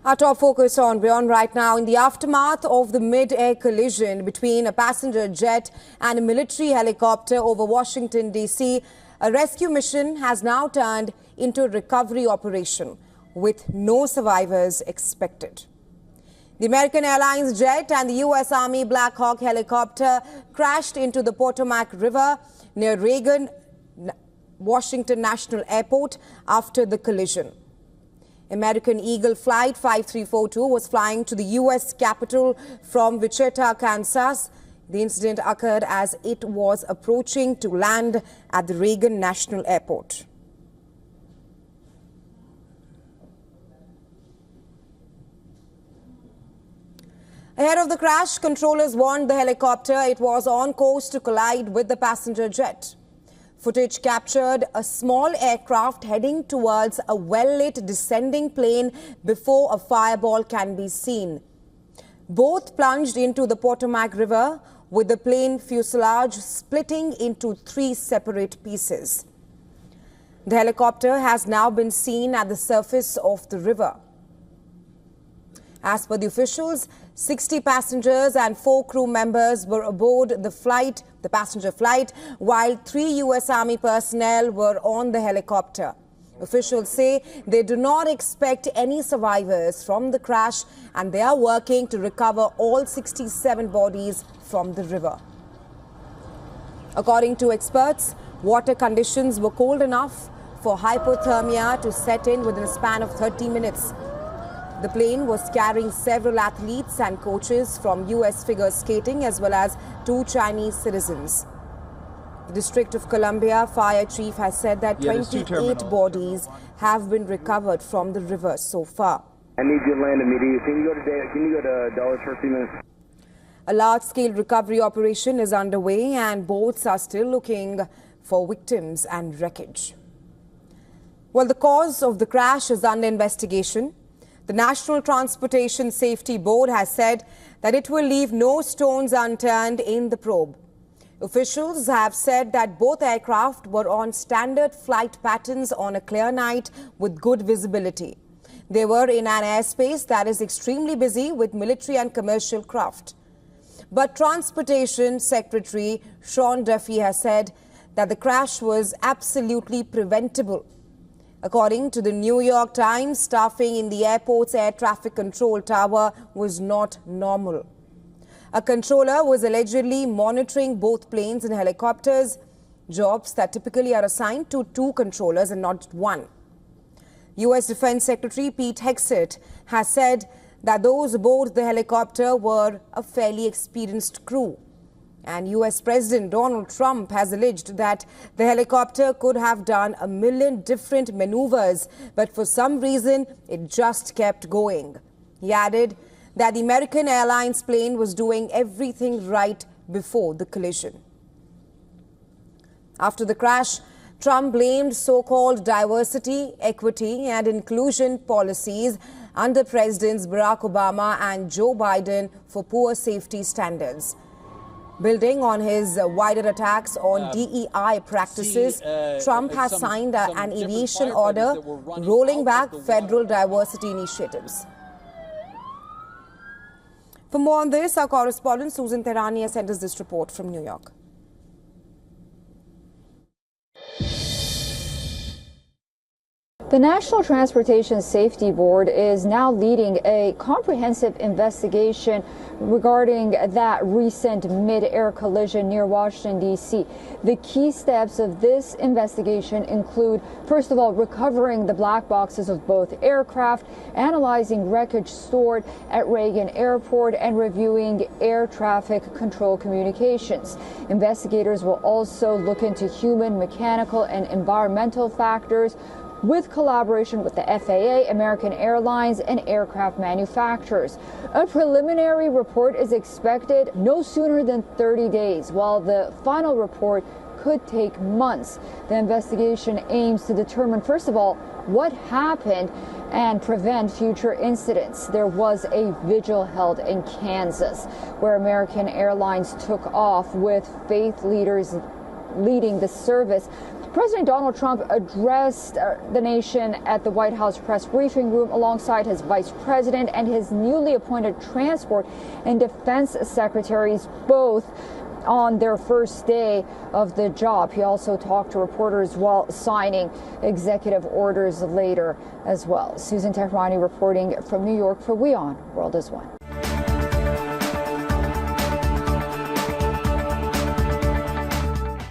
Our top focus on WION right now. In the aftermath of the mid-air collision between a passenger jet and a military helicopter over Washington, D.C., a rescue mission has now turned into a recovery operation with no survivors expected. The American Airlines jet and the U.S. Army Black Hawk helicopter crashed into the Potomac River near Reagan Washington National Airport after the collision. American Eagle Flight 5342 was flying to the U.S. Capitol from Wichita, Kansas. The incident occurred as it was approaching to land at the Reagan National Airport. Ahead of the crash, controllers warned the helicopter it was on course to collide with the passenger jet. Footage captured a small aircraft heading towards a well-lit descending plane before a fireball can be seen. Both plunged into the Potomac River, with the plane fuselage splitting into 3 separate pieces. The helicopter has now been seen at the surface of the river. As per the officials, 60 passengers and 4 crew members were aboard the passenger flight, while 3 U.S. Army personnel were on the helicopter. Officials say they do not expect any survivors from the crash, and they are working to recover all 67 bodies from the river. According to experts, water conditions were cold enough for hypothermia to set in within a span of 30 minutes. The plane was carrying several athletes and coaches from U.S. figure skating as well as 2 Chinese citizens. The District of Columbia Fire Chief has said that 28 bodies have been recovered from the river so far. I need you to land immediately. Can you go to Dallas for a few minutes? A large-scale recovery operation is underway and boats are still looking for victims and wreckage. Well, the cause of the crash is under investigation. The National Transportation Safety Board has said that it will leave no stones unturned in the probe. Officials have said that both aircraft were on standard flight patterns on a clear night with good visibility. They were in an airspace that is extremely busy with military and commercial craft. But Transportation Secretary Sean Duffy has said that the crash was absolutely preventable. According to the New York Times, staffing in the airport's air traffic control tower was not normal. A controller was allegedly monitoring both planes and helicopters, jobs that typically are assigned to 2 controllers and not 1. U.S. Defense Secretary Pete Hegseth has said that those aboard the helicopter were a fairly experienced crew. And U.S. President Donald Trump has alleged that the helicopter could have done a million different maneuvers, but for some reason, it just kept going. He added that the American Airlines plane was doing everything right before the collision. After the crash, Trump blamed so-called diversity, equity and inclusion policies under Presidents Barack Obama and Joe Biden for poor safety standards. Building on his wider attacks on DEI practices, Trump has signed an aviation order rolling back federal diversity initiatives. For more on this, our correspondent Susan Tehrani has sent us this report from New York. The National Transportation Safety Board is now leading a comprehensive investigation regarding that recent mid-air collision near Washington, D.C. The key steps of this investigation include, first of all, recovering the black boxes of both aircraft, analyzing wreckage stored at Reagan Airport, and reviewing air traffic control communications. Investigators will also look into human, mechanical, and environmental factors, with collaboration with the FAA, American Airlines, and aircraft manufacturers. A preliminary report is expected no sooner than 30 days, while the final report could take months. The investigation aims to determine, first of all, what happened and prevent future incidents. There was a vigil held in Kansas where American Airlines took off with faith leaders leading the service. President Donald Trump addressed the nation at the White House press briefing room alongside his vice president and his newly appointed transport and defense secretaries, both on their first day of the job. He also talked to reporters while signing executive orders later as well. Susan Tehrani reporting from New York for WION World is One.